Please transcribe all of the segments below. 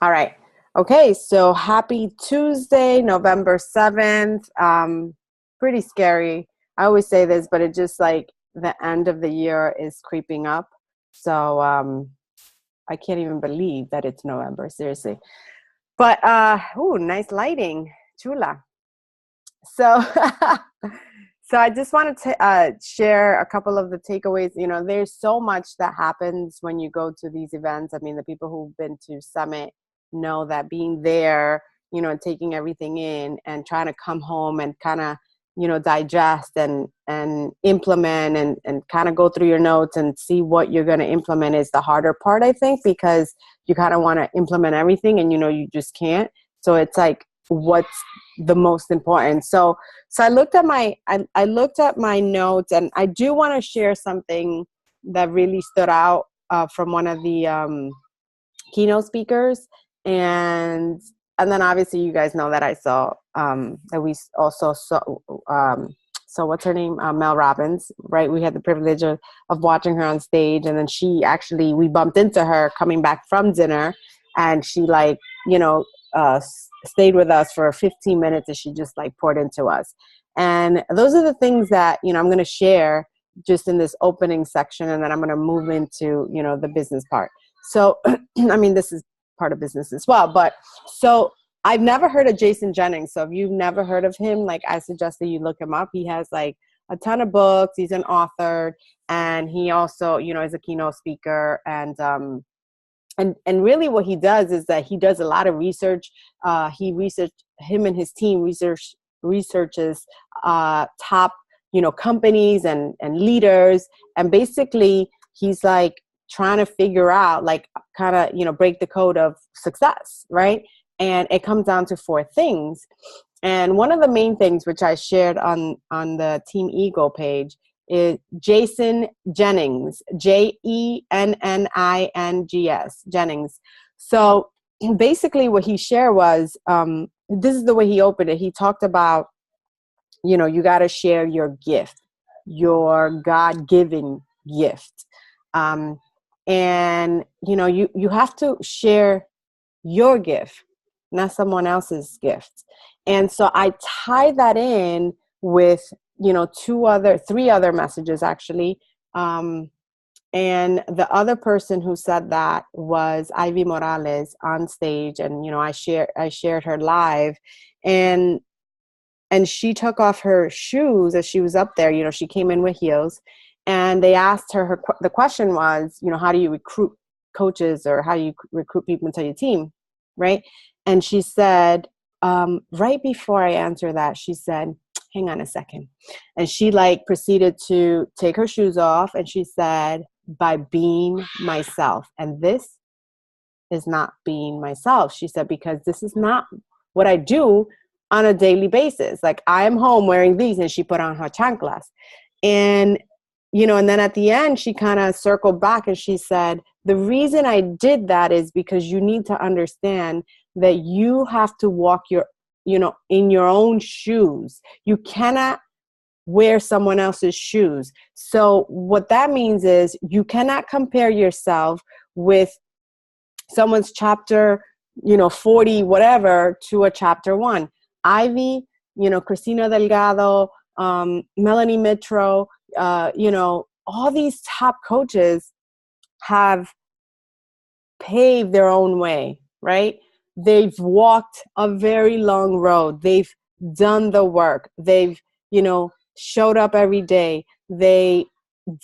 All right. Okay, so happy Tuesday, November 7th. Pretty scary. I always say this, but it just like the end of the year is creeping up. So I can't even believe that it's November, seriously. But ooh, nice lighting. Chula. So so I just wanted to share a couple of the takeaways. There's so much that happens when you go to these events. I mean, the people who've been to Summit know that being there, and taking everything in and trying to come home and kind of, digest and implement and kind of go through your notes and see what you're going to implement is the harder part, I think, because you kind of want to implement everything and you just can't. So it's like, what's the most important? So I looked at my notes, and I do want to share something that really stood out from one of the keynote speakers, and and then obviously you guys know that I saw that we also saw. So what's her name? Mel Robbins, right? We had the privilege of watching her on stage, and then we bumped into her coming back from dinner, and she like, you know, stayed with us for 15 minutes, and she just like poured into us. And those are the things that, I'm going to share just in this opening section, and then I'm going to move into, the business part. So, I mean, this is part of business as well. But so I've never heard of Jason Jennings. So if you've never heard of him, like I suggest that you look him up. He has like a ton of books. He's an author, and he also, is a keynote speaker. And really what he does is that he does a lot of research. Him and his team researches top, companies and leaders. And basically he's like trying to figure out, like, kind of, break the code of success, right? And it comes down to four things. And one of the main things, which I shared on the Team Ego page, is Jason Jennings, Jennings, Jennings. So basically what he shared was, this is the way he opened it. He talked about, you got to share your gift, your God-given gift. And, you have to share your gift, not someone else's gift. And so I tie that in with, three other messages actually. And the other person who said that was Ivy Morales on stage. And, I shared her live, and she took off her shoes as she was up there. She came in with heels, and they asked her, the question was, how do you recruit coaches, or how do you recruit people into your team, right? And she said, right before I answer that, she said, hang on a second. And she like proceeded to take her shoes off, and she said, by being myself. And this is not being myself. She said, because this is not what I do on a daily basis. Like, I am home wearing these, and she put on her chanclas. And, and then at the end, she kind of circled back and she said, the reason I did that is because you need to understand that you have to walk in your own shoes. You cannot wear someone else's shoes. So what that means is you cannot compare yourself with someone's chapter, 40, whatever, to a chapter 1. Ivy, Cristina Delgado, Melanie Mitro, all these top coaches have paved their own way, right? They've walked a very long road. They've done the work. They've, showed up every day. They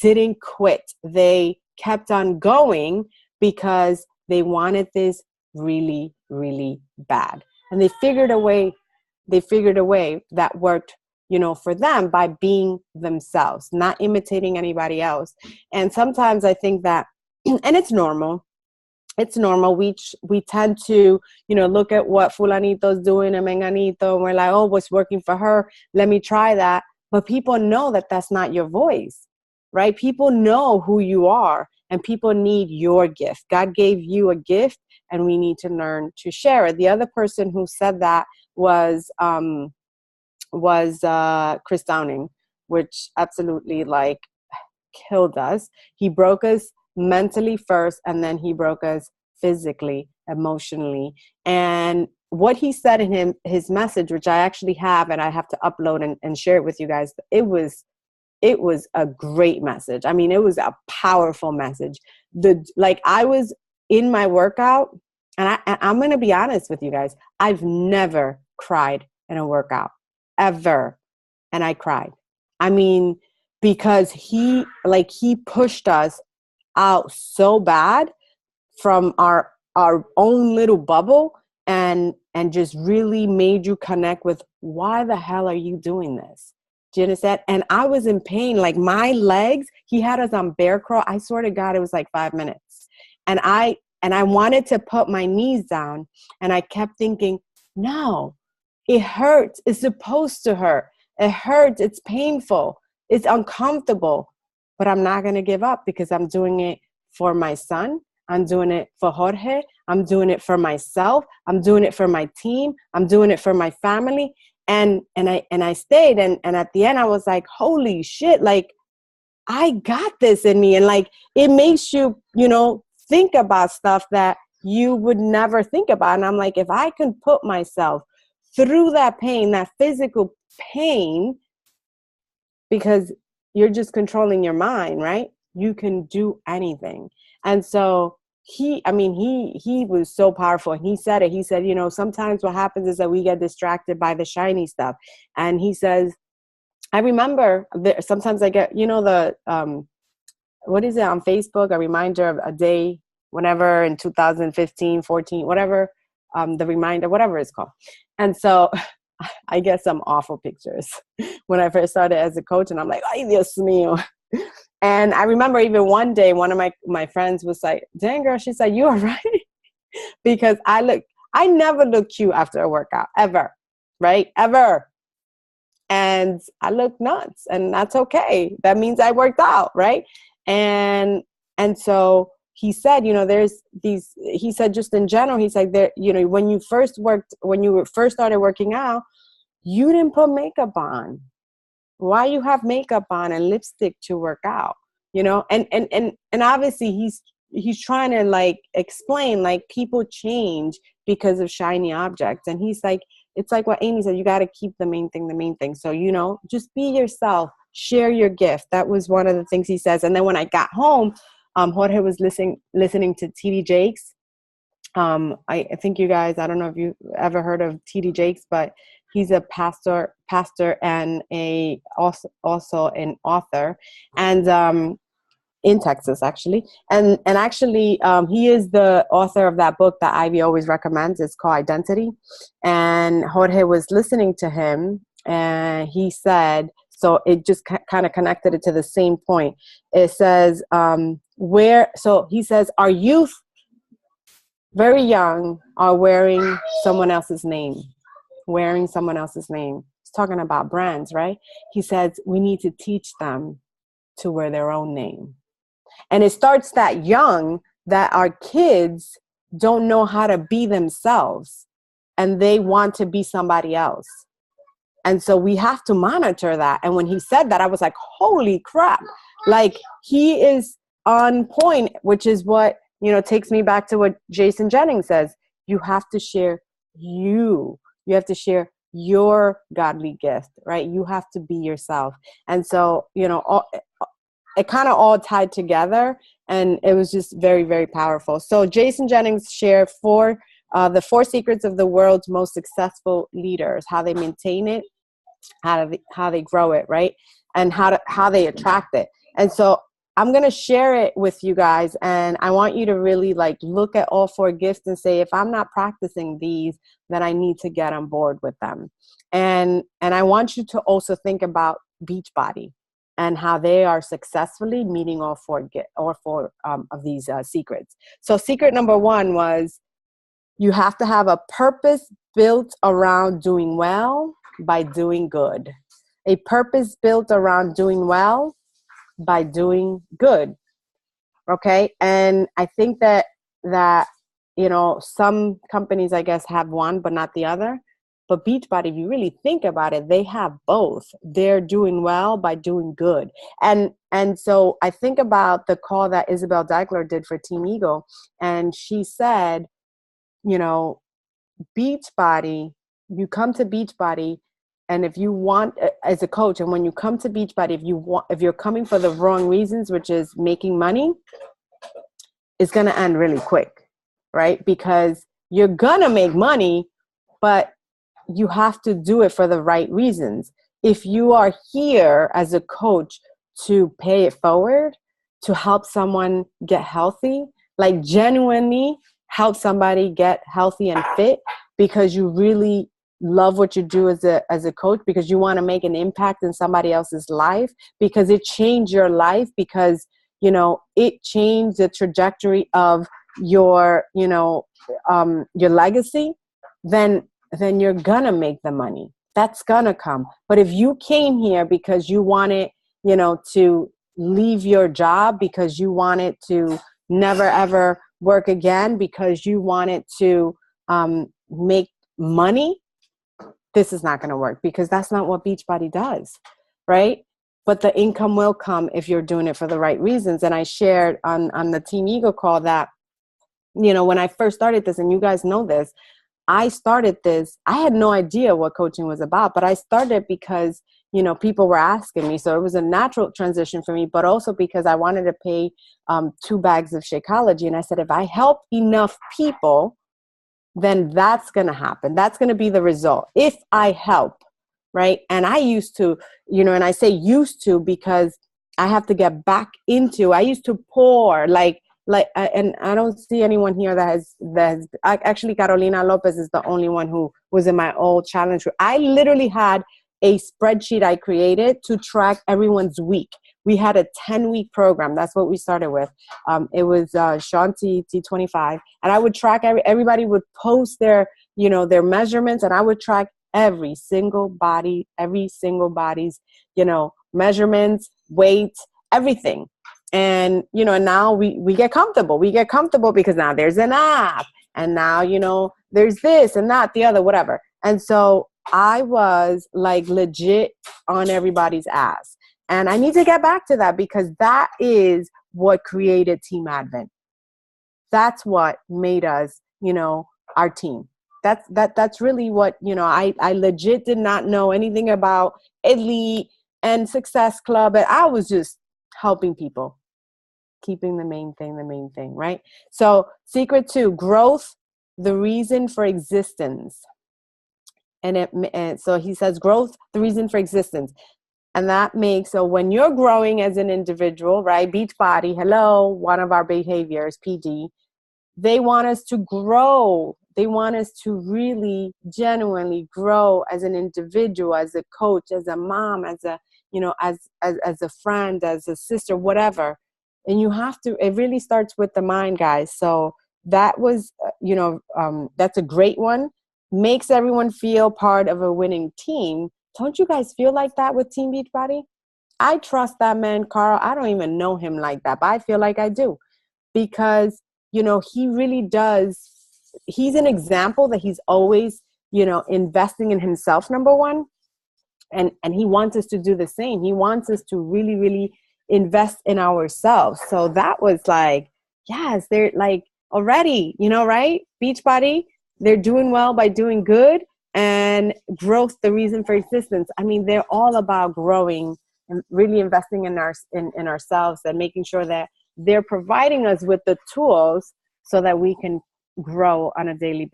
didn't quit. They kept on going because they wanted this really, really bad. And they figured a way that worked, for them, by being themselves, not imitating anybody else. And sometimes I think that, and it's normal, we tend to, look at what fulanito's doing and menganito, and we're like, oh, what's working for her, let me try that. But people know that that's not your voice, right? People know who you are, and people need your gift. God gave you a gift, and we need to learn to share it. The other person who said that was Chris Downing, which absolutely like killed us. He broke us mentally first, and then he broke us physically emotionally. And what he said in his message, which I actually have, and I have to upload and share it with you guys, it was a great message. I mean, it was a powerful message. I was in my workout, and I'm going to be honest with you guys. I've never cried in a workout, ever. And I cried. I mean, because he pushed us out so bad from our own little bubble, and just really made you connect with, why the hell are you doing this? Do you understand? And I was in pain. Like, my legs, he had us on bear crawl. I swear to God, it was like 5 minutes. And I wanted to put my knees down, and I kept thinking, no, it hurts. It's supposed to hurt. It hurts. It's painful. It's uncomfortable. But I'm not going to give up, because I'm doing it for my son. I'm doing it for Jorge. I'm doing it for myself. I'm doing it for my team. I'm doing it for my family. And I stayed. And at the end, I was like, holy shit, like, I got this in me. And like, it makes you, think about stuff that you would never think about. And I'm like, if I can put myself through that pain, that physical pain, because you're just controlling your mind, right? You can do anything. And so he was so powerful. And he said it. He said, sometimes what happens is that we get distracted by the shiny stuff. And he says, I remember sometimes I get, what is it on Facebook? A reminder of a day, whenever in 2015, 14, whatever, the reminder, whatever it's called. And so I get some awful pictures when I first started as a coach, and I'm like, ay, Dios mío. And I remember even one day, one of my friends was like, dang, girl, she said, you are right. Because I never look cute after a workout, ever, right? Ever. And I look nuts, and that's okay. That means I worked out, right? And so he said, there's these, he said, just in general, he's like, there, when you first started working out, you didn't put makeup on. Why you have makeup on and lipstick to work out? And obviously he's trying to like explain, like, people change because of shiny objects. And he's like, it's like what Amy said, you got to keep the main thing. So, just be yourself, share your gift. That was one of the things he says. And then when I got home, Jorge was listening to TD Jakes. I think you guys, I don't know if you ever heard of TD Jakes, but he's a pastor and also an author, and in Texas, actually. And actually, he is the author of that book that Ivy always recommends. It's called Identity. And Jorge was listening to him, and he said, so it just kind of connected it to the same point. It says, so he says, our youth, very young, are wearing someone else's name. He's talking about brands, right? He says, we need to teach them to wear their own name. And it starts that young, that our kids don't know how to be themselves, and they want to be somebody else. And so we have to monitor that. And when he said that, I was like, holy crap. Like, he is on point, which is what, takes me back to what Jason Jennings says. You have to share you. You have to share your godly gift, right? You have to be yourself. And so, it kind of all tied together, and it was just very, very powerful. So Jason Jennings shared the 4 secrets of the world's most successful leaders, how they maintain it, how they grow it, right? And how they attract it. And so I'm going to share it with you guys, and I want you to really like look at all 4 gifts and say, if I'm not practicing these, then I need to get on board with them. And I want you to also think about Beachbody and how they are successfully meeting all 4 of these secrets. So secret number 1 was, you have to have a purpose built around doing well by doing good. A purpose built around doing well by doing good. Okay. And I think that, some companies, I guess, have one, but not the other. But Beachbody, if you really think about it, they have both. They're doing well by doing good. And so I think about the call that Isabel Degler did for Team Eagle. And she said, you know, Beachbody, you come to Beachbody, and if you want, as a coach, and when you come to Beachbody, if you're coming for the wrong reasons, which is making money, it's going to end really quick, right? Because you're going to make money, but you have to do it for the right reasons. If you are here as a coach to pay it forward, to help someone get healthy, like genuinely help somebody get healthy and fit because you really love what you do as a coach, because you want to make an impact in somebody else's life, because it changed your life, because it changed the trajectory of your your legacy, then you're gonna make the money. That's gonna come. But if you came here because you wanted to leave your job, because you wanted to never ever work again, because you wanted to make money, this is not going to work, because that's not what Beachbody does, right? But the income will come if you're doing it for the right reasons. And I shared on the Team Ego call that, when I first started this, and you guys know this, I started this, I had no idea what coaching was about, but I started because, people were asking me. So it was a natural transition for me, but also because I wanted to pay 2 bags of Shakeology. And I said, if I help enough people, then that's going to happen. That's going to be the result if I help, right? And I used to, and I say used to because I have to get back into, I used to pour and I don't see anyone here that has actually, Carolina Lopez is the only one who was in my old challenge. I literally had a spreadsheet I created to track everyone's week. We had a 10-week program. That's what we started with. It was Sean T25. And I would track, everybody would post their measurements, and I would track every single body's, measurements, weight, everything. And, now we get comfortable. We get comfortable because now there's an app, and now, there's this and that, the other, whatever. And so I was like legit on everybody's ass. And I need to get back to that, because that is what created Team Advent. That's what made us, our team. That's really what, I legit did not know anything about Elite and Success Club. And I was just helping people, keeping the main thing, right? So secret 2, growth, the reason for existence. And so he says, growth, the reason for existence. And that makes, so when you're growing as an individual, right? Beachbody, hello, one of our behaviors, PD, they want us to grow. They want us to really genuinely grow as an individual, as a coach, as a mom, as a, as a friend, as a sister, whatever. And you have to, it really starts with the mind, guys. So that was, that's a great one. Makes everyone feel part of a winning team. Don't you guys feel like that with Team Beachbody? I trust that man, Carl. I don't even know him like that, but I feel like I do, because, he really does. He's an example that he's always, investing in himself, number one. And he wants us to do the same. He wants us to really, really invest in ourselves. So that was like, yes, they're like already, right? Beachbody, they're doing well by doing good, and growth, the reason for existence. I mean, they're all about growing and really investing in ourselves, and making sure that they're providing us with the tools so that we can grow on a daily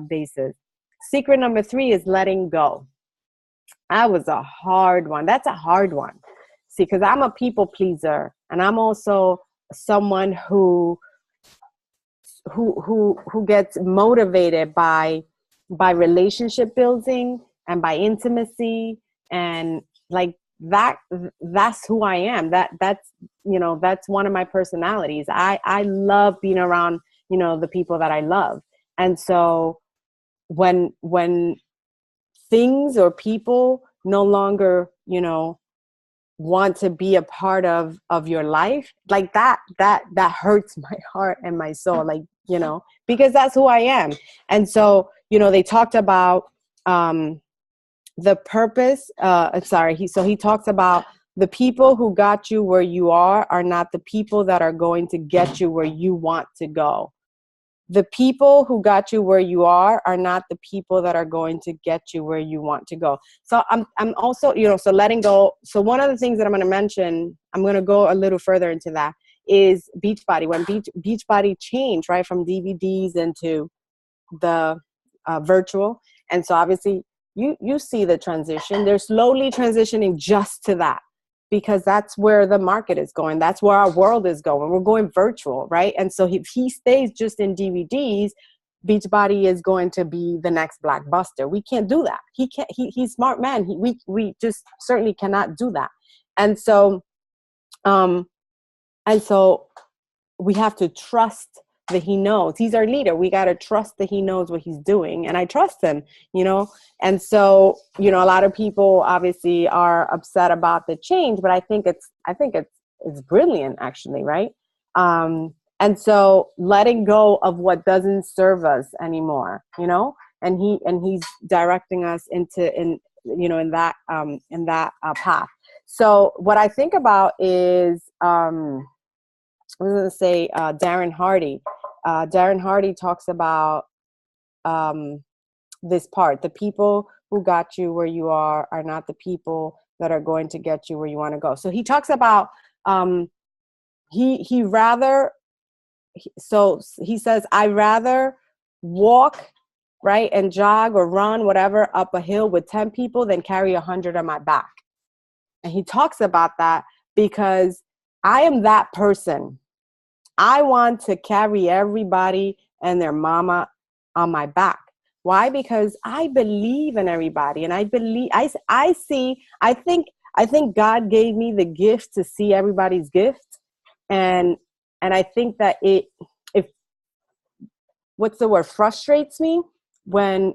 basis. Secret number 3 is letting go. That was a hard one. That's a hard one. See, because I'm a people pleaser, and I'm also someone who gets motivated by relationship building and by intimacy, and like that's who I am. That's one of my personalities. I love being around the people that I love. And so when things or people no longer want to be a part of your life, like that hurts my heart and my soul, like because that's who I am. And so they talked about the purpose. He talks about the people who got you where you are not the people that are going to get you where you want to go. the people who got you where you are not the people that are going to get you where you want to go. So I'm also, so letting go. So one of the things that I'm going to mention, I'm going to go a little further into that, is Beachbody. When Beachbody changed, right, from DVDs into the virtual. And so obviously you see the transition. They're slowly transitioning just to that, because that's where the market is going. That's where our world is going. We're going virtual, right? And so if he stays just in DVDs, Beachbody is going to be the next Blockbuster. We can't do that. He can't. He's smart man. We just certainly cannot do that. And so, we have to trust that he knows. He's our leader. We got to trust that he knows what he's doing. And I trust him, And so, a lot of people obviously are upset about the change, but I think it's brilliant, actually, right? And so letting go of what doesn't serve us anymore, and he's directing us in that path. So what I think about is, I was going to say Darren Hardy. Darren Hardy talks about this part. The people who got you where you are not the people that are going to get you where you want to go. So he talks about he says, I rather walk, right, and jog or run, whatever, up a hill with 10 people than carry 100 on my back. And he talks about that because I am that person. I want to carry everybody and their mama on my back. Why? Because I believe in everybody, and I think God gave me the gift to see everybody's gift, and I think that frustrates me when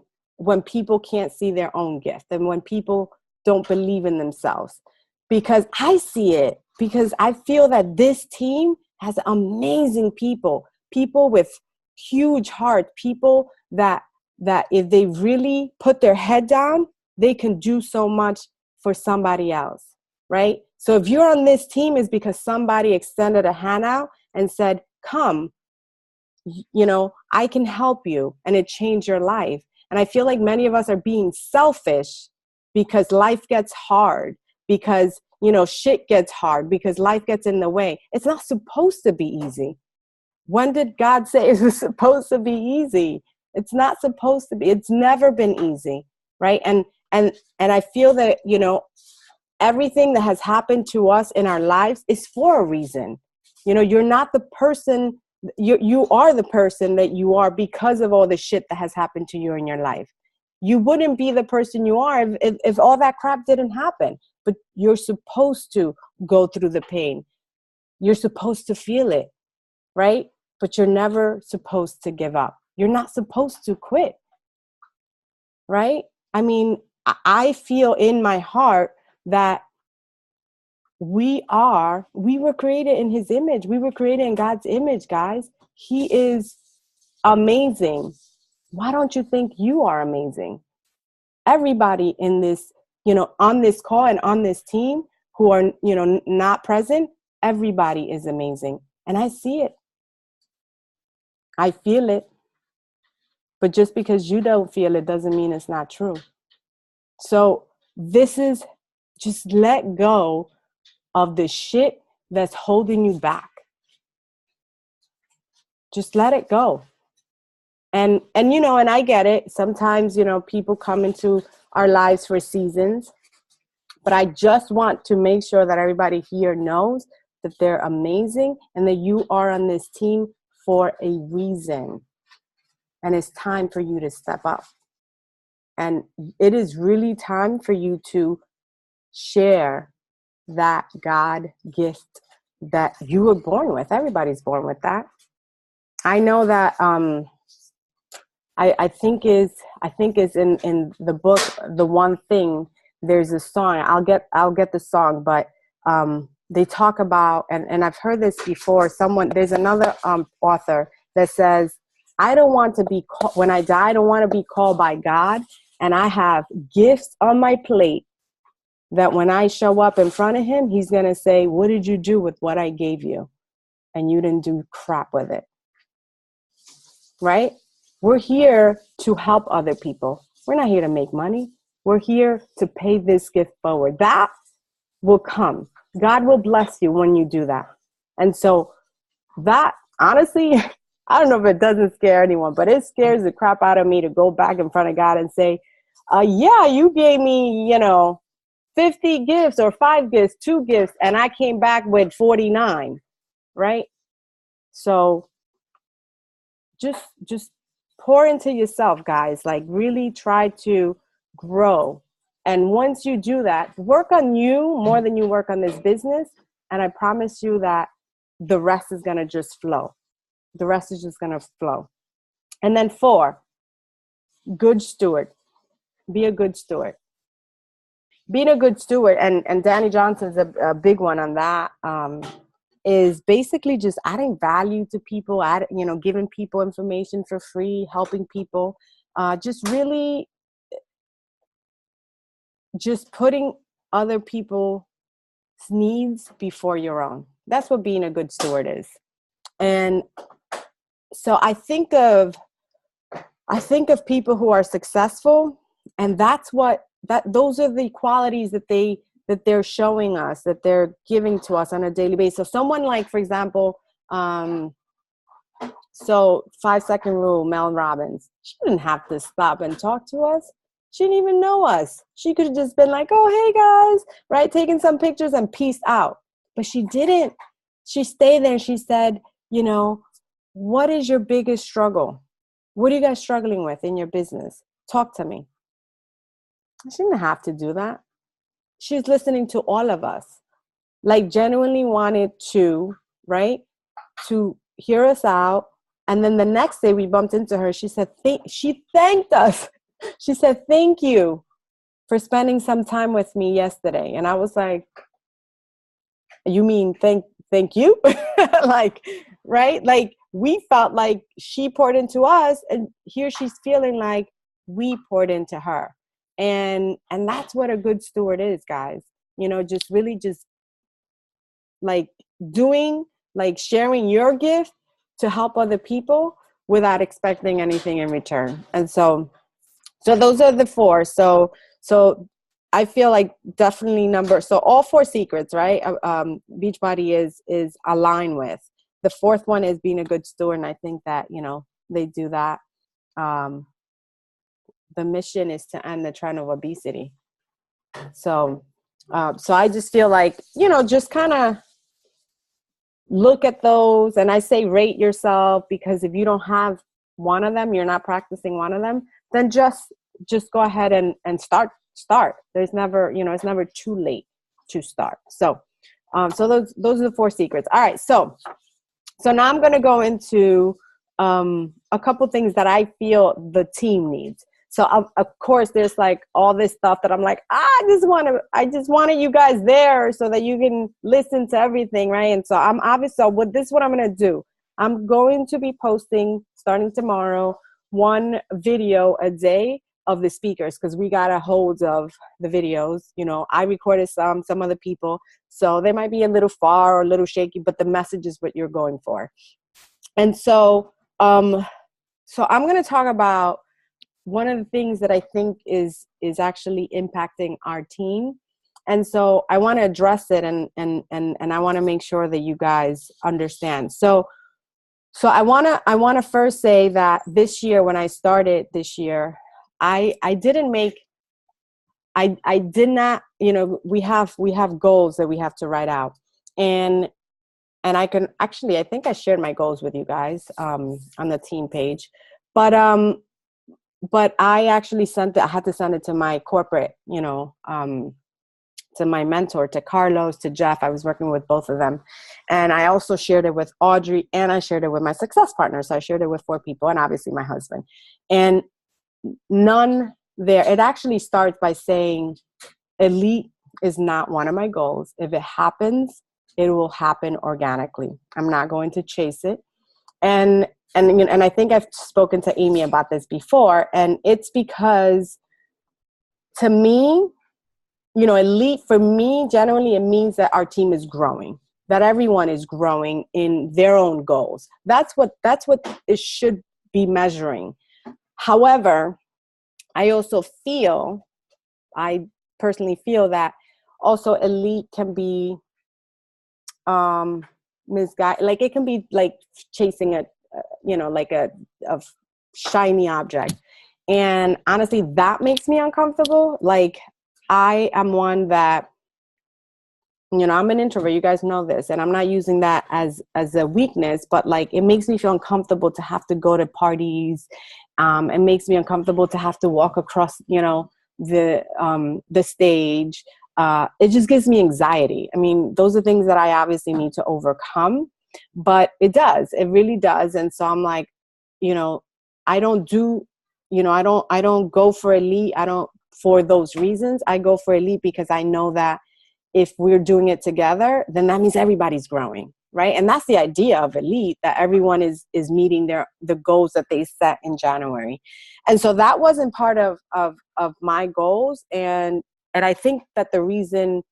people can't see their own gift, and when people don't believe in themselves, because I see it, because I feel that this team has amazing people with huge hearts, people that if they really put their head down, they can do so much for somebody else, right? So if you're on this team, it's because somebody extended a hand out and said, come, I can help you, and it changed your life. And I feel like many of us are being selfish because life gets hard, because shit gets hard, because life gets in the way. It's not supposed to be easy. When did God say it was supposed to be easy? It's not supposed to be. It's never been easy, right? And I feel that, everything that has happened to us in our lives is for a reason. You're not the person, you are the person that you are because of all the shit that has happened to you in your life. You wouldn't be the person you are if all that crap didn't happen. But you're supposed to go through the pain. You're supposed to feel it, right? But you're never supposed to give up. You're not supposed to quit, right? I mean, I feel in my heart that we were created in his image. We were created in God's image, guys. He is amazing. Why don't you think you are amazing? Everybody in this, on this call and on this team who are, not present, everybody is amazing. And I see it. I feel it. But just because you don't feel it doesn't mean it's not true. So this is, just let go of the shit that's holding you back. Just let it go. And I get it. Sometimes, people come into our lives for seasons, but I just want to make sure that everybody here knows that they're amazing and that you are on this team for a reason. And it's time for you to step up. And it is really time for you to share that God gift that you were born with. Everybody's born with that. I know that I think is in the book, The One Thing, there's a song. I'll get the song, but they talk about, and I've heard this before, there's another author that says, I don't want to be when I die, I don't want to be called by God, and I have gifts on my plate that when I show up in front of him, he's going to say, what did you do with what I gave you? And you didn't do crap with it. right? We're here to help other people. We're not here to make money. We're here to pay this gift forward. That will come. God will bless you when you do that. And so that, honestly, I don't know if it doesn't scare anyone, but it scares the crap out of me to go back in front of God and say, yeah, you gave me, 50 gifts or 5 gifts, 2 gifts, and I came back with 49, right? So just pour into yourself, guys. Like, really try to grow. And once you do that, work on you more than you work on this business. And I promise you that the rest is going to just flow. The rest is just going to flow. And then 4, good steward. Be a good steward. Being a good steward, and Danny Johnson's a big one on that, is basically just adding value to people, giving people information for free, helping people, just really just putting other people's needs before your own. That's what being a good steward is. And so I think of people who are successful, and those are the qualities that they're showing us, that they're giving to us on a daily basis. So someone like, for example, 5-second rule, Mel Robbins, she didn't have to stop and talk to us. She didn't even know us. She could have just been like, oh, hey guys, right? Taking some pictures and peace out. But she didn't. She stayed there and she said, what is your biggest struggle? What are you guys struggling with in your business? Talk to me. She didn't have to do that. She's listening to all of us, like genuinely wanted to, right, to hear us out. And then the next day we bumped into her. She said, she thanked us. She said, thank you for spending some time with me yesterday. And I was like, you mean thank you? Like, right? Like, we felt like she poured into us, and here she's feeling like we poured into her. And that's what a good steward is, guys. Just really just like sharing your gift to help other people without expecting anything in return. And so those are the 4. So I feel like definitely so all 4 secrets, right? Beachbody is aligned with. The 4th one is being a good steward. And I think that, they do that. The mission is to end the trend of obesity. So I just feel like, just kind of look at those. And I say rate yourself, because if you don't have one of them, you're not practicing one of them, then just go ahead and start. There's never, it's never too late to start. So those are the 4 secrets. All right. So now I'm going to go into a couple things that I feel the team needs. So of course there's like all this stuff that I'm like, I just wanted you guys there so that you can listen to everything, right? And so this is what I'm going to do. I'm going to be posting starting tomorrow 1 video a day of the speakers, because we got a hold of the videos. I recorded some other people, so they might be a little far or a little shaky, but the message is what you're going for. And so I'm going to talk about one of the things that I think is actually impacting our team. And so I want to address it, and I want to make sure that you guys understand. So I want to first say that this year, when I started this year, I did not, we have goals that we have to write out. And I think I shared my goals with you guys on the team page. But I actually I had to send it to my corporate, to my mentor, to Carlos, to Jeff. I was working with both of them. And I also shared it with Audrey, and I shared it with my success partner. So I shared it with 4 people, and obviously my husband. And none there. It actually starts by saying, elite is not one of my goals. If it happens, it will happen organically. I'm not going to chase it. And I think I've spoken to Amy about this before, and it's because, to me, elite for me, generally, it means that our team is growing, that everyone is growing in their own goals. That's what it should be measuring. However, I personally feel that also elite can be misguided. Like it can be like chasing like a shiny object. And honestly, that makes me uncomfortable. Like I am one that, I'm an introvert. You guys know this, and I'm not using that as a weakness, but like it makes me feel uncomfortable to have to go to parties. It makes me uncomfortable to have to walk across, the stage. It just gives me anxiety. I mean, those are things that I obviously need to overcome, but it really does. And so I'm like, I don't go for elite. I don't, for those reasons. I go for elite because I know that if we're doing it together, then that means everybody's growing, right? And that's the idea of elite, that everyone is meeting the goals that they set in January. And so that wasn't part of my goals. And I think that the reason,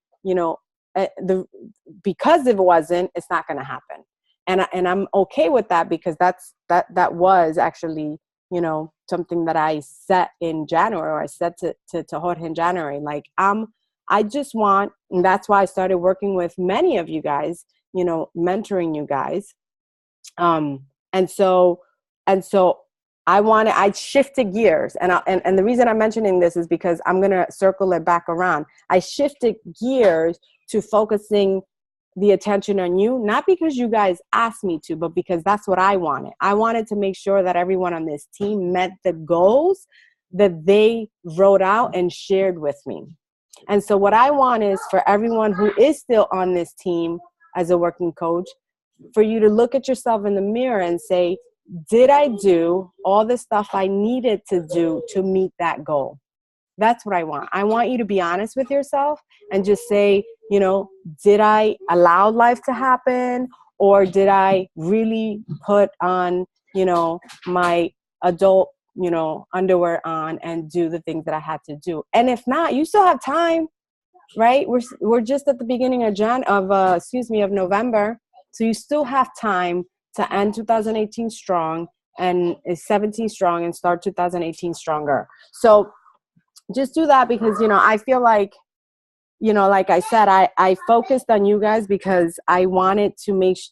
because if it wasn't, it's not going to happen. And I'm okay with that, because that was actually, something that I set in January, or I said to Jorge in January. Like, I just want, and that's why I started working with many of you guys, mentoring you guys. And so I shifted gears, and the reason I'm mentioning this is because I'm going to circle it back around. I shifted gears to focusing the attention on you, not because you guys asked me to, but because that's what I wanted. I wanted to make sure that everyone on this team met the goals that they wrote out and shared with me. And so what I want is for everyone who is still on this team as a working coach, for you to look at yourself in the mirror and say, did I do all the stuff I needed to do to meet that goal? That's what I want. I want you to be honest with yourself and just say, did I allow life to happen? Or did I really put on, my adult, underwear on and do the things that I had to do? And if not, you still have time, right? We're just at the beginning of November. So you still have time to end 2018 strong and is 17 strong and start 2018 stronger. So just do that, because, I feel like, like I said, I focused on you guys because I wanted to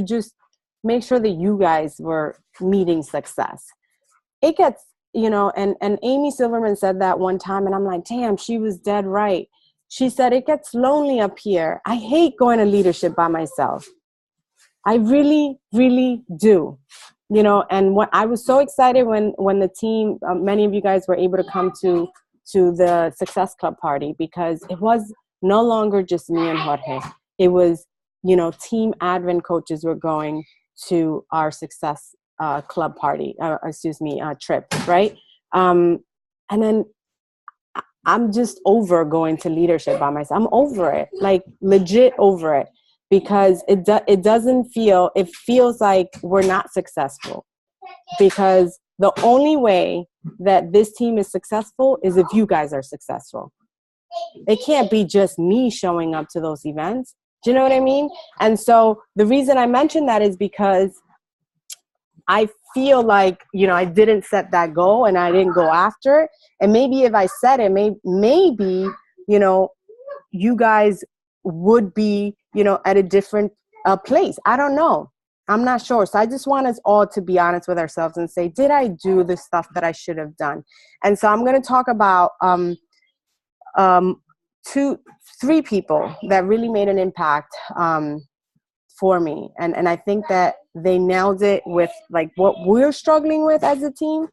just make sure that you guys were meeting success. It gets, and Amy Silverman said that one time, and I'm like, damn, she was dead right. She said, it gets lonely up here. I hate going to leadership by myself. I really, really do. And what I was so excited when the team, many of you guys were able to come to the Success Club party, because it was no longer just me and Jorge. It was, team admin coaches were going to our Success Club party, trip, right? And then I'm just over going to leadership by myself. I'm over it, like legit over it. Because it feels like we're not successful, because the only way that this team is successful is if you guys are successful. It can't be just me showing up to those events. Do you know what I mean? And so the reason I mention that is because I feel like, I didn't set that goal and I didn't go after it. And maybe if I set it, maybe, you guys would be, at a different place. I don't know. I'm not sure. So I just want us all to be honest with ourselves and say, did I do the stuff that I should have done? And so I'm going to talk about 3 people that really made an impact for me. And I think that they nailed it with like what we're struggling with as a team.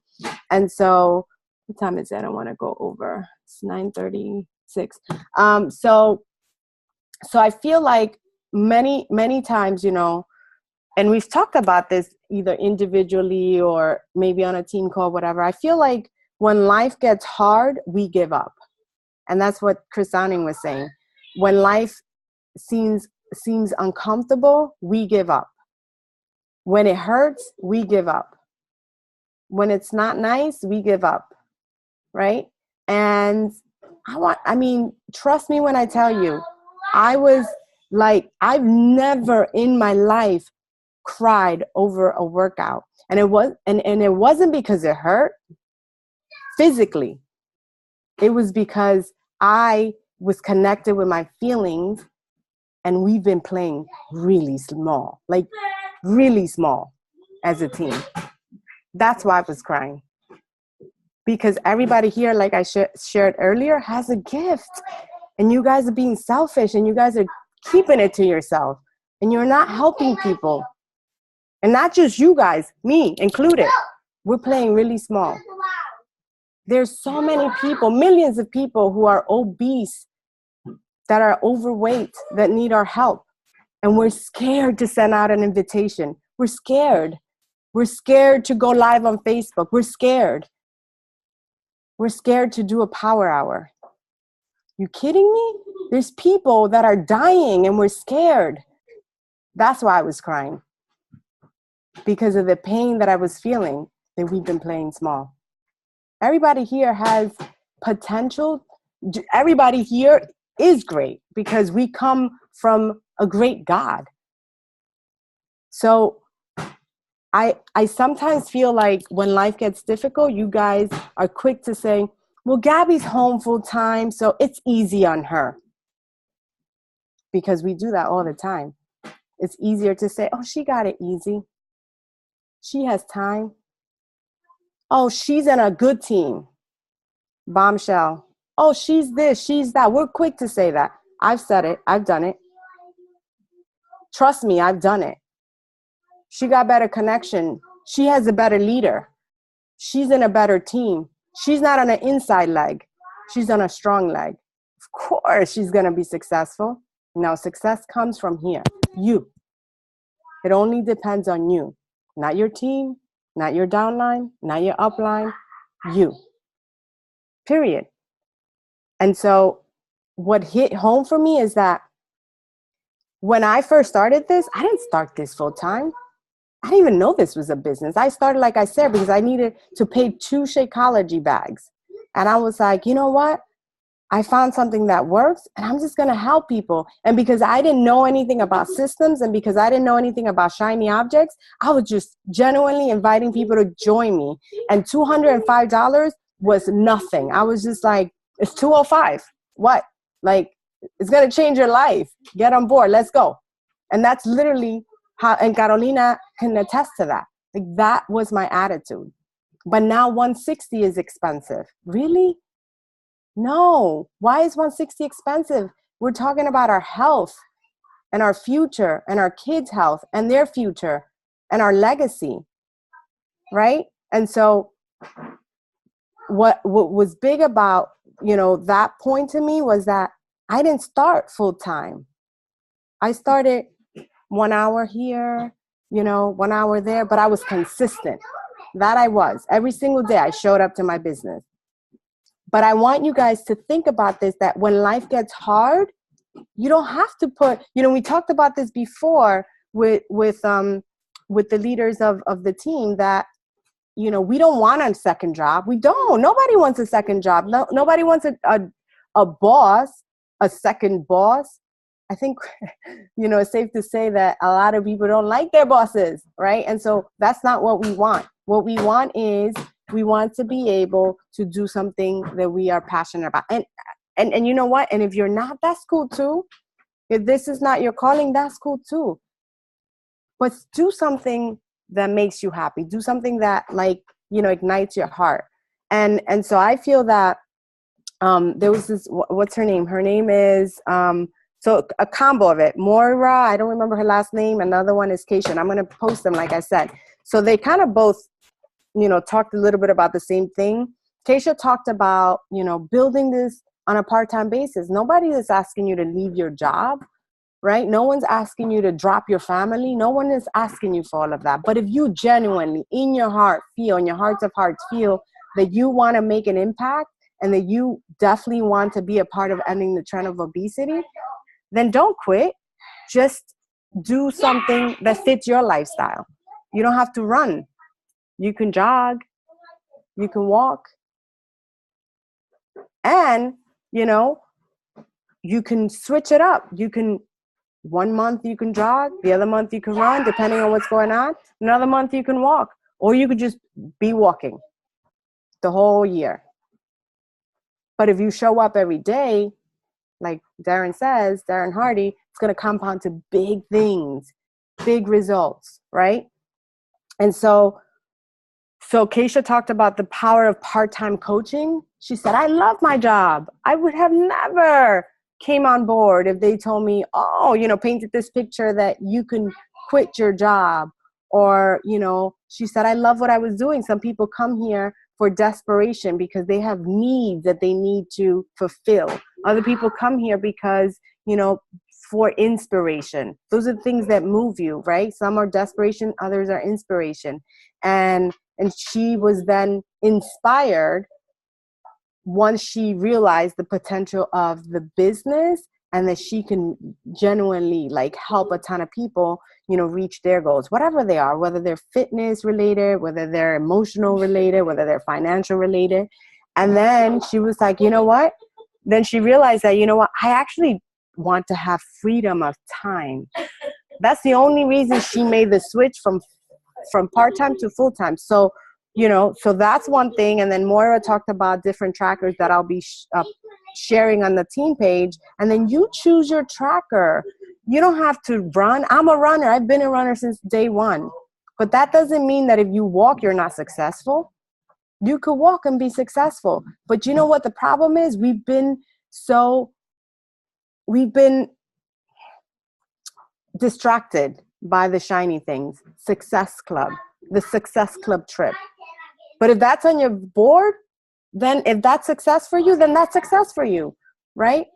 And so what time is it? I don't want to go over. It's 9:36. So I feel like many, many times, and we've talked about this either individually or maybe on a team call, whatever. I feel like when life gets hard, we give up. And that's what Chris Downing was saying. When life seems uncomfortable, we give up. When it hurts, we give up. When it's not nice, we give up. Right? And trust me when I tell you, I was like, I've never in my life cried over a workout. And it wasn't because it hurt physically. It was because I was connected with my feelings, and we've been playing really small, like really small as a team. That's why I was crying. Because everybody here, like I shared earlier, has a gift. And you guys are being selfish, and you guys are keeping it to yourself. And you're not helping people. And not just you guys, me included. We're playing really small. There's so many people, millions of people who are obese, that are overweight, that need our help. And we're scared to send out an invitation. We're scared. We're scared to go live on Facebook. We're scared. We're scared to do a power hour. You kidding me? There's people that are dying and we're scared. That's why I was crying. Because of the pain that I was feeling, that we've been playing small. Everybody here has potential. Everybody here is great because we come from a great God. So I sometimes feel like when life gets difficult, you guys are quick to say, well, Gabby's home full time, so it's easy on her. Because we do that all the time. It's easier to say, oh, she got it easy. She has time. Oh, she's in a good team. Bombshell. Oh, she's this, she's that. We're quick to say that. I've said it. I've done it. Trust me, I've done it. She got better connection. She has a better leader. She's in a better team. She's not on an inside leg. She's on a strong leg. Of course, she's going to be successful. Now, success comes from here. You. It only depends on you. Not your team, not your downline, not your upline. You. Period. And so what hit home for me is that when I first started this, I didn't start this full time. I didn't even know this was a business. I started, like I said, because I needed to pay 2 Shakeology bags. And I was like, you know what? I found something that works, and I'm just going to help people. And because I didn't know anything about systems, and because I didn't know anything about shiny objects, I was just genuinely inviting people to join me. And $205 was nothing. I was just like, it's $205. What? Like, it's going to change your life. Get on board. Let's go. And that's literally how, and Carolina can attest to that. Like, that was my attitude. But now 160 is expensive. Really? No. Why is 160 expensive? We're talking about our health and our future and our kids' health and their future and our legacy, right? And so what was big about, that point to me was that I didn't start full time. I started 1 hour here, 1 hour there, but I was consistent. That I was. Every single day I showed up to my business. But I want you guys to think about this, that when life gets hard, you don't have to put, we talked about this before with the leaders of the team, that, we don't want a second job. We don't. Nobody wants a second job. No, nobody wants a boss, a second boss. I think, it's safe to say that a lot of people don't like their bosses, right? And so that's not what we want. What we want is, we want to be able to do something that we are passionate about. And you know what? And if you're not, that's cool too. If this is not your calling, that's cool too. But do something that makes you happy. Do something that, ignites your heart. And so I feel that there was this, what's her name? Her name is, so a combo of it. Moira, I don't remember her last name. Another one is Keisha. And I'm going to post them, like I said. So they kind of both, talked a little bit about the same thing. Keisha talked about, building this on a part-time basis. Nobody is asking you to leave your job, right? No one's asking you to drop your family. No one is asking you for all of that. But if you genuinely, in your heart, in your hearts of hearts, feel that you want to make an impact and that you definitely want to be a part of ending the trend of obesity, then don't quit. Just do something that fits your lifestyle. You don't have to run. You can jog, you can walk, and, you can switch it up. You can 1 month you can jog, the other month you can run, depending on what's going on. Another month you can walk, or you could just be walking the whole year. But if you show up every day, like Darren says, Darren Hardy, it's going to compound to big things, big results, right? And so Keisha talked about the power of part-time coaching. She said, I love my job. I would have never came on board if they told me, oh, you know, painted this picture that you can quit your job. Or, you know, she said, I love what I was doing. Some people come here for desperation because they have needs that they need to fulfill. Other people come here because, you know, for inspiration. Those are the things that move you, right? Some are desperation, others are inspiration. And she was then inspired once she realized the potential of the business and that she can genuinely like help a ton of people, you know, reach their goals, whatever they are, whether they're fitness related, whether they're emotional related, whether they're financial related. And then she was like, you know what? Then she realized that, you know what, I actually want to have freedom of time. That's the only reason she made the switch from part-time to full-time. So, you know, so that's one thing. And then Moira talked about different trackers that I'll be sharing on the team page. And then you choose your tracker. You don't have to run. I'm a runner. I've been a runner since day one. But that doesn't mean that if you walk, you're not successful. You could walk and be successful. But you know what the problem is? We've been distracted by the shiny things. Success Club, the Success Club trip. But if that's on your board, then if that's success for you, then that's success for you, right?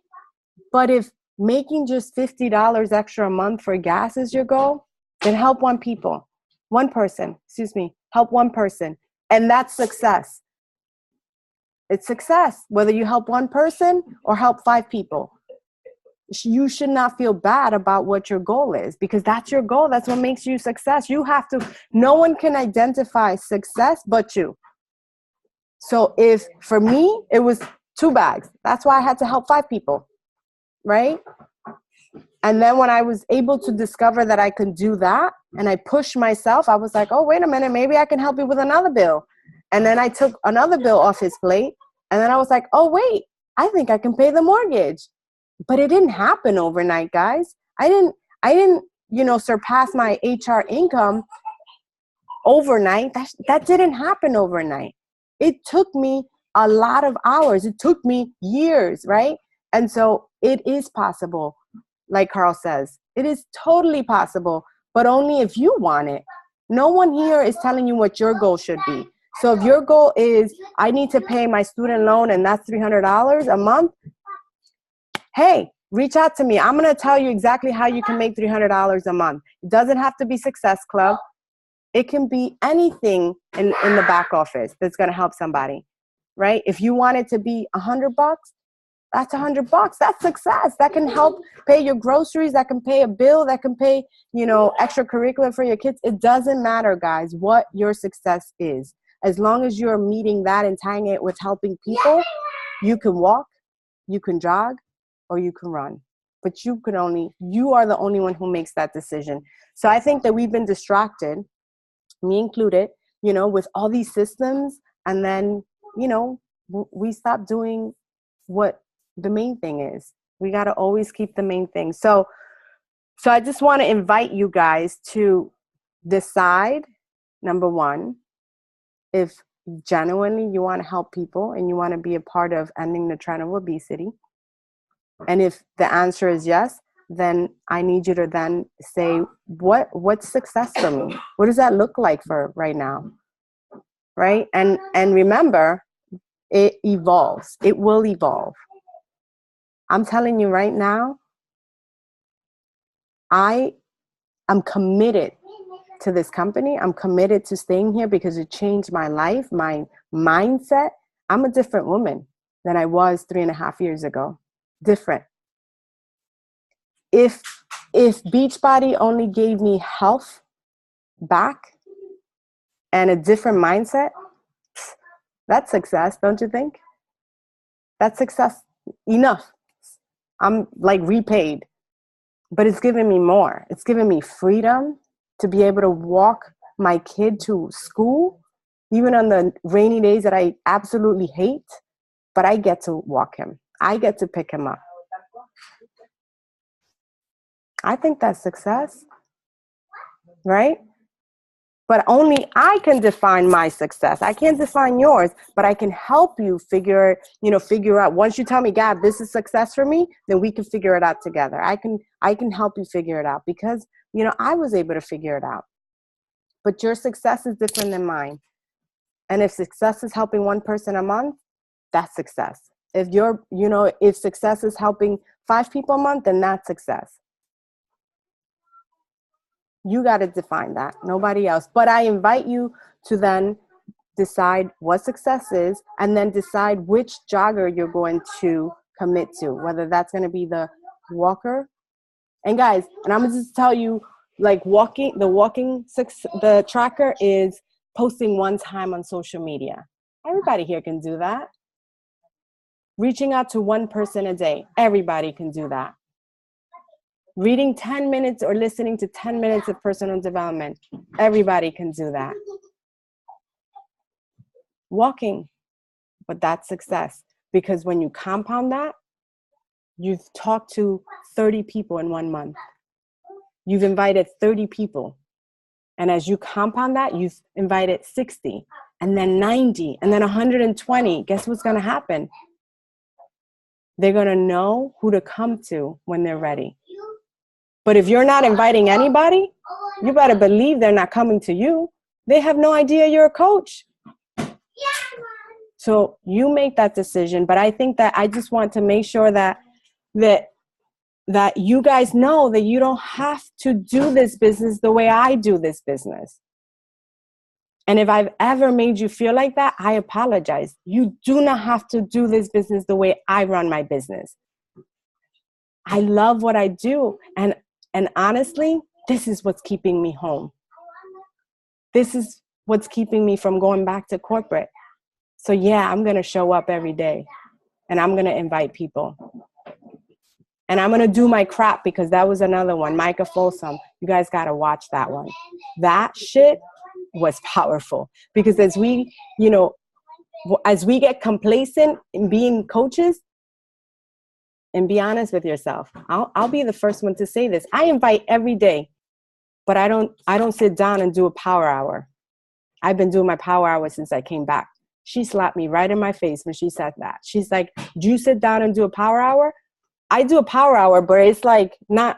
But if making just $50 extra a month for gas is your goal, then help one person, help one person. And that's success. It's success, whether you help one person or help 5 people. You should not feel bad about what your goal is, because that's your goal. That's what makes you success. You have to, no one can identify success but you. So if for me, it was 2 bags, that's why I had to help 5 people, right? And then when I was able to discover that I could do that and I pushed myself, I was like, oh, wait a minute, maybe I can help you with another bill. And then I took another bill off his plate. And then I was like, oh, wait, I think I can pay the mortgage. But it didn't happen overnight, guys. I didn't, you know, surpass my HR income overnight. That didn't happen overnight. It took me a lot of hours. It took me years, right? And so it is possible, like Carl says. It is totally possible, but only if you want it. No one here is telling you what your goal should be. So if your goal is, I need to pay my student loan and that's $300 a month, hey, reach out to me. I'm going to tell you exactly how you can make $300 a month. It doesn't have to be Success Club. It can be anything in the back office that's going to help somebody, right? If you want it to be $100, that's $100. That's success. That can help pay your groceries. That can pay a bill. That can pay, you know, extracurricular for your kids. It doesn't matter, guys, what your success is. As long as you're meeting that and tying it with helping people, you can walk, you can jog, or you can run. But you are the only one who makes that decision. So I think that we've been distracted, me included, you know, with all these systems. And then, you know, we stop doing what the main thing is. We got to always keep the main thing. So I just want to invite you guys to decide, number one, if genuinely you want to help people and you want to be a part of ending the trend of obesity. And if the answer is yes, then I need you to then say, what's success for me? What does that look like for right now? Right? And remember, it evolves. It will evolve. I'm telling you right now, I am committed to this company. I'm committed to staying here because it changed my life, my mindset. I'm a different woman than I was 3.5 years ago. Different. If Beachbody only gave me health back and a different mindset, that's success, don't you think? That's success enough. I'm like repaid. but it's given me more. It's given me freedom to be able to walk my kid to school, even on the rainy days that I absolutely hate, but I get to walk him. I get to pick him up. I think that's success, right? But only I can define my success. I can't define yours, but I can help you figure out. Once you tell me, Gab, this is success for me, then we can figure it out together. I can help you figure it out because, I was able to figure it out. But your success is different than mine. And if success is helping one person a month, that's success. If success is helping 5 people a month, then that's success. You got to define that, nobody else. But I invite you to then decide what success is and then decide which jogger you're going to commit to, whether that's going to be the walker. And guys, and I'm going to just tell you, like the tracker is posting one time on social media. Everybody here can do that. Reaching out to one person a day, everybody can do that. Reading 10 minutes or listening to 10 minutes of personal development, everybody can do that. Walking, but that's success. Because when you compound that, you've talked to 30 people in 1 month. You've invited 30 people. And as you compound that, you've invited 60, and then 90, and then 120. Guess what's going to happen? They're going to know who to come to when they're ready. But if you're not inviting anybody, you better believe they're not coming to you. They have no idea you're a coach. So you make that decision. But I think that I just want to make sure that you guys know that you don't have to do this business the way I do this business. And if I've ever made you feel like that, I apologize. You do not have to do this business the way I run my business. I love what I do. And honestly, this is what's keeping me home. This is what's keeping me from going back to corporate. So yeah, I'm going to show up every day and I'm going to invite people. And I'm going to do my crap, because that was another one, Micah Folsom. You guys got to watch that one. That shit was powerful, because as we get complacent in being coaches, and be honest with yourself, I'll be the first one to say this. I invite every day, but I don't sit down and do a power hour. I've been doing my power hour since I came back. She slapped me right in my face when she said that. She's like, do you sit down and do a power hour? I do a power hour, but it's like I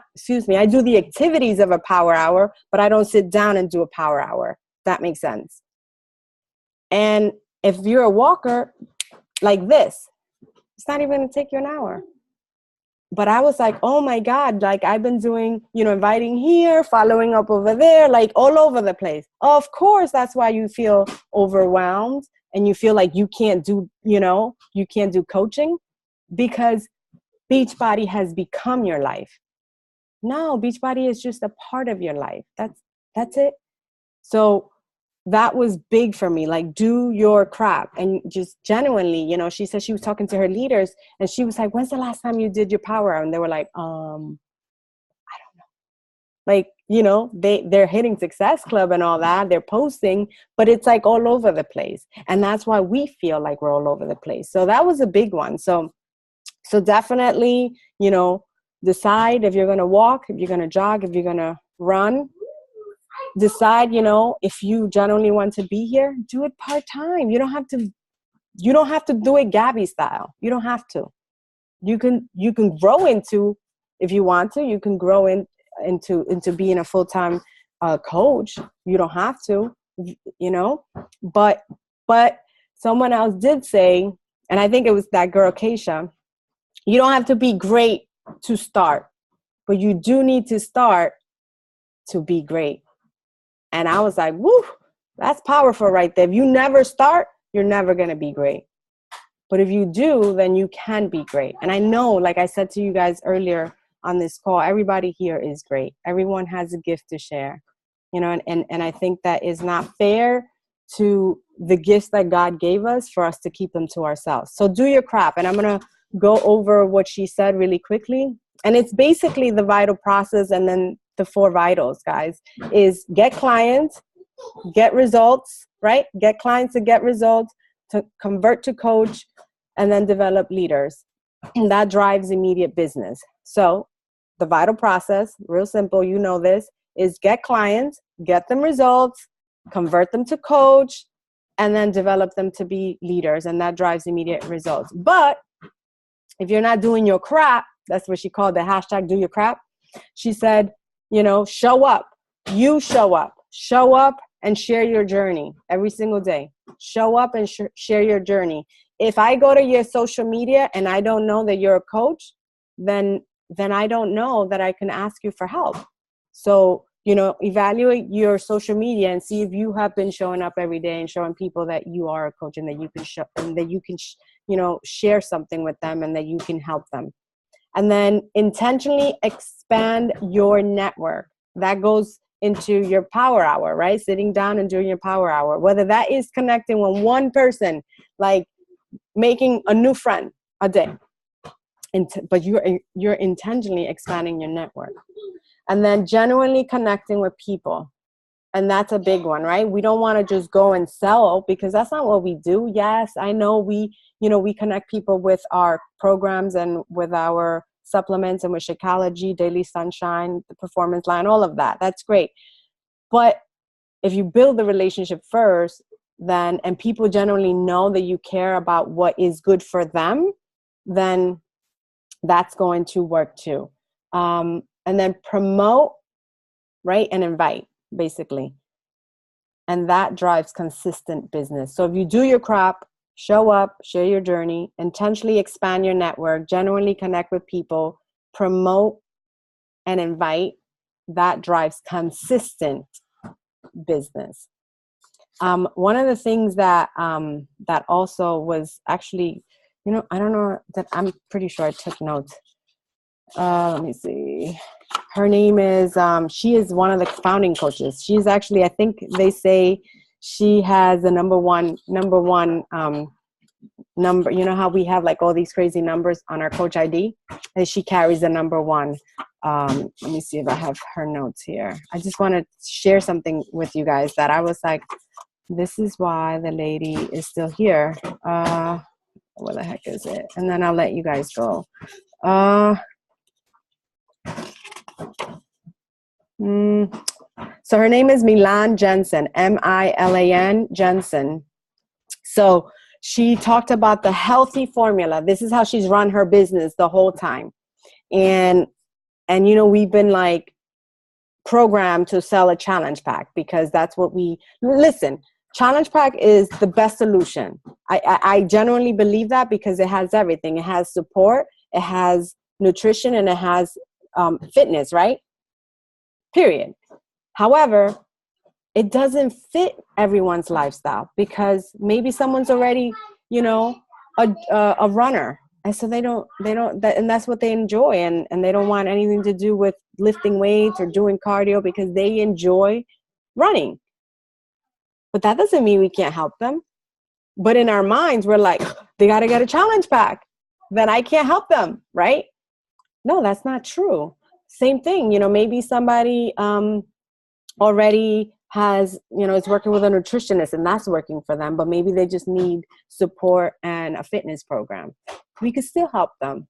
do the activities of a power hour, but I don't sit down and do a power hour. That makes sense. And if you're a walker like this, it's not even going to take you an hour. But I was like, oh my God, like I've been doing, inviting here, following up over there, like all over the place. Of course, that's why you feel overwhelmed and you feel like you can't do coaching, because Beachbody has become your life. No, Beachbody is just a part of your life. That's it. So that was big for me. Like, do your crap. And just genuinely, she said she was talking to her leaders and she was like, when's the last time you did your power hour? And they were like, I don't know. Like, they're hitting Success Club and all that. They're posting, but it's like all over the place. And that's why we feel like we're all over the place. So that was a big one. So definitely, decide if you're going to walk, if you're going to jog, if you're going to run. Decide, if you genuinely want to be here, do it part-time. You don't have to do it Gabby style. You don't have to. You can grow into, if you want to, you can grow into being a full-time coach. You don't have to, but someone else did say, and I think it was that girl, Keisha, you don't have to be great to start, but you do need to start to be great. And I was like, woo, that's powerful right there. If you never start, you're never going to be great. But if you do, then you can be great. And I know, like I said to you guys earlier on this call, everybody here is great. Everyone has a gift to share, and I think that is not fair to the gifts that God gave us for us to keep them to ourselves. So do your crap. And I'm going to go over what she said really quickly. And it's basically the vital process, and then the 4 vitals, guys, is get clients, get results, right? Get clients to get results, to convert to coach, and then develop leaders. And that drives immediate business. So the vital process, real simple, you know this, is get clients, get them results, convert them to coach, and then develop them to be leaders. And that drives immediate results. But if you're not doing your crap, that's what she called the hashtag do your crap. She said, show up. You show up and share your journey every single day. Show up and share your journey. If I go to your social media and I don't know that you're a coach, then I don't know that I can ask you for help. So, evaluate your social media and see if you have been showing up every day and showing people that you are a coach, and that you can show, and that you can, share something with them, and that you can help them. And then intentionally expand your network. That goes into your power hour, right? Sitting down and doing your power hour, whether that is connecting with one person, like making a new friend a day, but you're intentionally expanding your network. And then genuinely connecting with people. And that's a big one, right? We don't want to just go and sell, because that's not what we do. Yes, I know we connect people with our programs and with our supplements and with Shakeology, Daily Sunshine, the Performance Line, all of that. That's great. But if you build the relationship first, then, and people generally know that you care about what is good for them, then that's going to work too. And then promote, right? And invite, basically. And that drives consistent business. So if you do your crap, show up, share your journey, intentionally expand your network, genuinely connect with people, promote and invite, that drives consistent business. One of the things that that also was actually, I don't know, that I'm pretty sure I took notes. Let me see. Her name is, she is one of the founding coaches. She's actually, I think they say she has the number one number. You know how we have like all these crazy numbers on our coach ID? And she carries the number 1. Let me see if I have her notes here. I just want to share something with you guys that I was like, this is why the lady is still here. Where the heck is it? And then I'll let you guys go. So her name is Milan Jensen, Milan Jensen. So she talked about the healthy formula. This is how she's run her business the whole time. And we've been like programmed to sell a challenge pack, because that's what listen, challenge pack is the best solution. I genuinely believe that, because it has everything. It has support, it has nutrition, and it has fitness, right? Period. However, it doesn't fit everyone's lifestyle, because maybe someone's already, a runner. And so they don't, and that's what they enjoy. And they don't want anything to do with lifting weights or doing cardio, because they enjoy running. But that doesn't mean we can't help them. But in our minds, we're like, they got to get a challenge pack, then I can't help them, right? No, that's not true. Same thing, maybe somebody already has, is working with a nutritionist, and that's working for them, but maybe they just need support and a fitness program. We could still help them.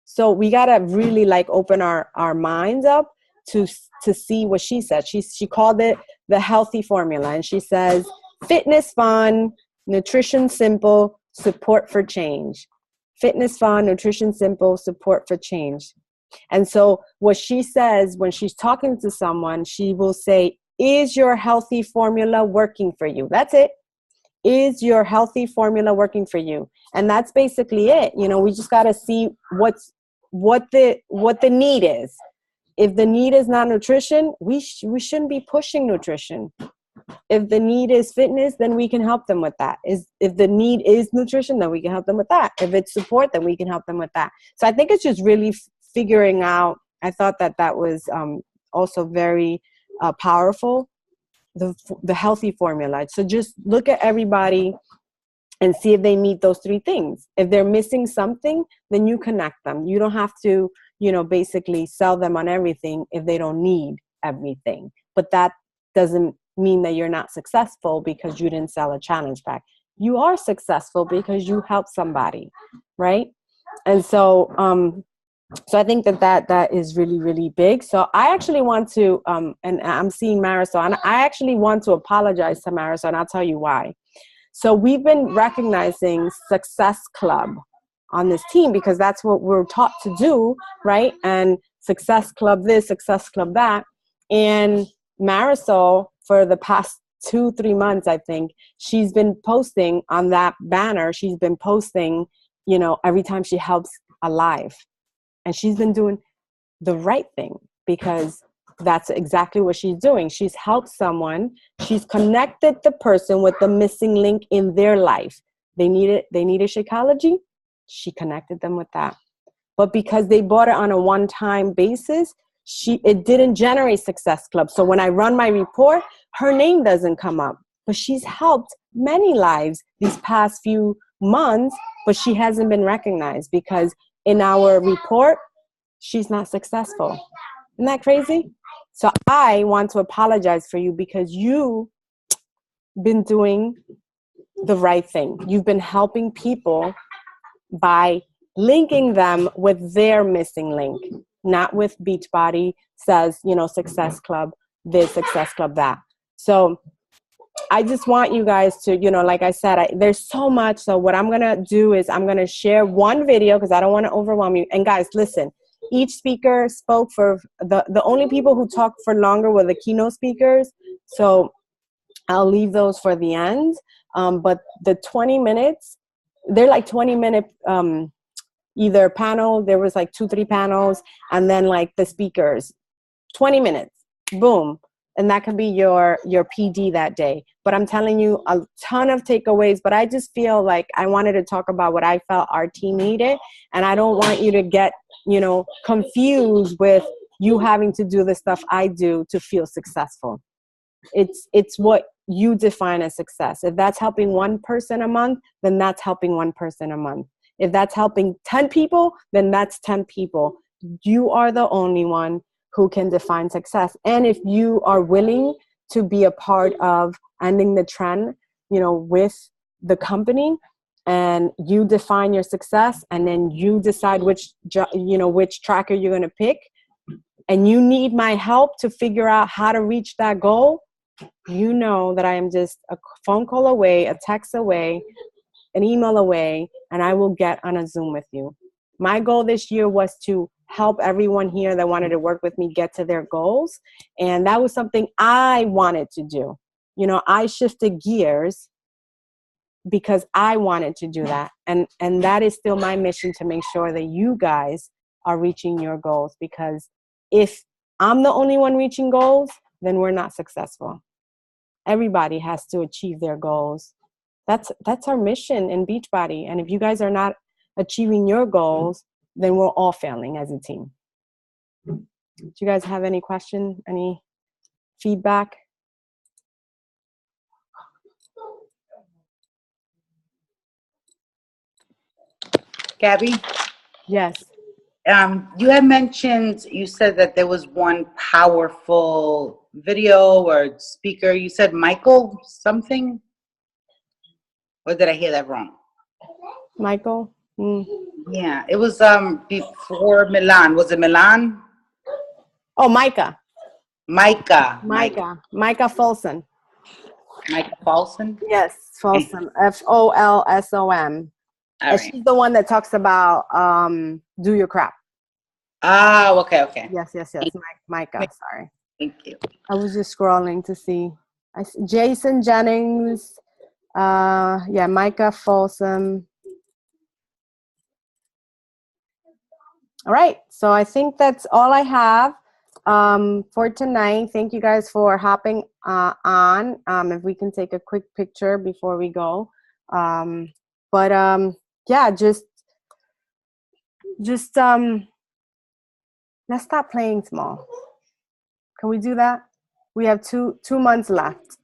So we got to really like open our minds up to see what she said. She called it the healthy formula. And she says, fitness fun, nutrition simple, support for change. Fitness fun, nutrition simple, support for change. And so what she says when she's talking to someone, she will say, is your healthy formula working for you? That's it. Is your healthy formula working for you? And that's basically it. We just got to see what the need is. If the need is not nutrition, we shouldn't be pushing nutrition. If the need is fitness, then we can help them with that. If the need is nutrition, then we can help them with that. If it's support, then we can help them with that. So I think it's just really figuring out. I thought that was also very powerful, the healthy formula. So just look at everybody and see if they meet those 3 things. If they're missing something, then you connect them. You don't have to, basically sell them on everything if they don't need everything. But that doesn't mean that you're not successful because you didn't sell a challenge pack. You are successful because you helped somebody, right? And so I think that is really, really big. So I actually want to, and I'm seeing Marisol, and I actually want to apologize to Marisol, and I'll tell you why. So we've been recognizing Success Club on this team because that's what we're taught to do, right? And Success Club this, Success Club that. And Marisol, for the past 2-3 months, I think, she's been posting on that banner. She's been posting, every time she helps a live. And she's been doing the right thing because that's exactly what she's doing. She's helped someone. She's connected the person with the missing link in their life. They needed Shakeology. She connected them with that. But because they bought it on a one-time basis, it didn't generate Success Club. So when I run my report, her name doesn't come up. But she's helped many lives these past few months, but she hasn't been recognized because in our report, she's not successful. Isn't that crazy? So I want to apologize for you because you've been doing the right thing. You've been helping people by linking them with their missing link, not with Beachbody says, Success Club this, Success Club that. So I just want you guys to, like I said, there's so much. So what I'm going to do is I'm going to share one video because I don't want to overwhelm you. And guys, listen, each speaker spoke for the only people who talked for longer were the keynote speakers. So I'll leave those for the end. But the 20 minutes, they're like 20-minute either panel. There was like 2-3 panels. And then like the speakers, 20 minutes, boom. And that could be your PD that day. But I'm telling you a ton of takeaways, but I just feel like I wanted to talk about what I felt our team needed. And I don't want you to get, confused with you having to do the stuff I do to feel successful. It's what you define as success. If that's helping one person a month, then that's helping one person a month. If that's helping 10 people, then that's 10 people. You are the only one who can define success. And if you are willing to be a part of ending the trend, with the company, and you define your success, and then you decide which tracker you're going to pick, and you need my help to figure out how to reach that goal, that I am just a phone call away, a text away, an email away, and I will get on a Zoom with you. My goal this year was to help everyone here that wanted to work with me get to their goals. And that was something I wanted to do. I shifted gears because I wanted to do that. And that is still my mission, to make sure that you guys are reaching your goals. Because if I'm the only one reaching goals, then we're not successful. Everybody has to achieve their goals. That's our mission in Beachbody. And if you guys are not achieving your goals, then we're all failing as a team. Do you guys have any question, any feedback? Gabby? Yes. You had mentioned, you said that there was one powerful video or speaker. You said Michael something? Or did I hear that wrong? Michael? Yeah, it was before Milan. Was it Milan? Oh, Micah. Micah Folsom. Micah Folsom? Yes, Folsom. Folsom. Right. She's the one that talks about do your crap. Oh, okay. Yes. Micah, sorry. Thank you. I was just scrolling to see. Jason Jennings. Micah Folsom. All right, so I think that's all I have for tonight. Thank you guys for hopping on. If we can take a quick picture before we go. Just let's stop playing small. Can we do that? We have two months left.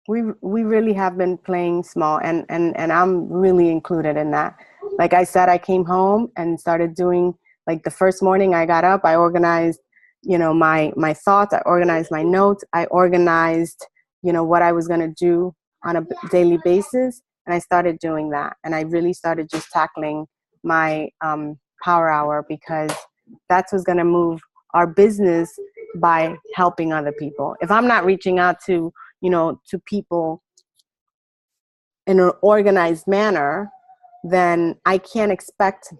We really have been playing small, and I'm really included in that. Like I said, I came home and started doing Like the first morning I got up, I organized, you know, my thoughts, I organized my notes, I organized, you know, what I was going to do on a daily basis. And I started doing that. And I really started just tackling my power hour, because that's what's going to move our business by helping other people. If I'm not reaching out to, you know, to people in an organized manner, then I can't expect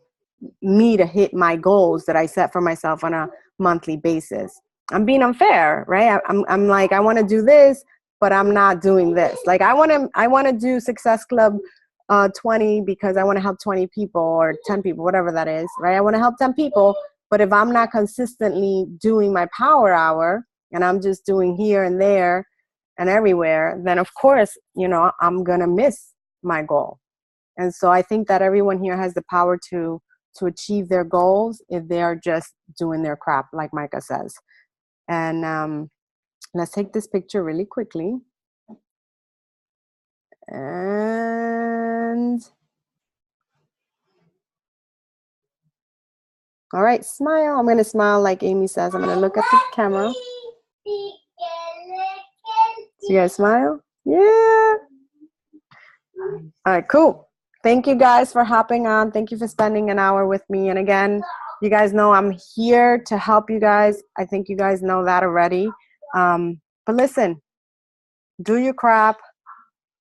me to hit my goals that I set for myself on a monthly basis. I'm being unfair, right? I'm like, I want to do this, but I'm not doing this. Like I want to do Success Club 20 because I want to help 20 people or 10 people, whatever that is, right? I want to help 10 people, but if I'm not consistently doing my power hour and I'm just doing here and there and everywhere, then of course, you know, I'm going to miss my goal. And so I think that everyone here has the power to achieve their goals if they are just doing their crap, like Micah says. And let's take this picture really quickly. And all right, smile. I'm going to smile like Amy says. I'm going to look at the camera. So you guys smile? Yeah. All right, cool. Thank you guys for hopping on. Thank you for spending an hour with me. And again, you guys know I'm here to help you guys. I think you guys know that already. But listen, do your crap.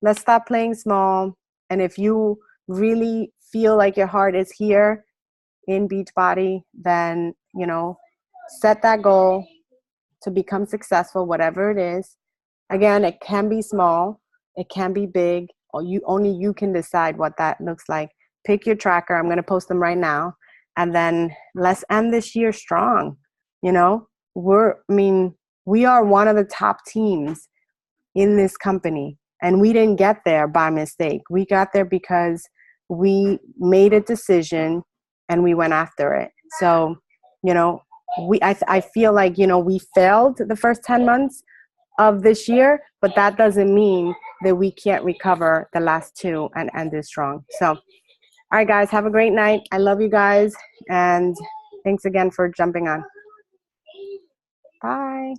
Let's stop playing small. And if you really feel like your heart is here in Beachbody, then, you know, set that goal to become successful, whatever it is. Again, it can be small, it can be big, or only you can decide what that looks like. Pick your tracker. I'm going to post them right now. And then let's end this year strong. You know, we are one of the top teams in this company, and we didn't get there by mistake. We got there because we made a decision and we went after it. So, you know, I feel like, you know, we failed the first 10 months of this year, but that doesn't mean that we can't recover the last 2 and end it strong. So, all right, guys, have a great night. I love you guys. And thanks again for jumping on. Bye.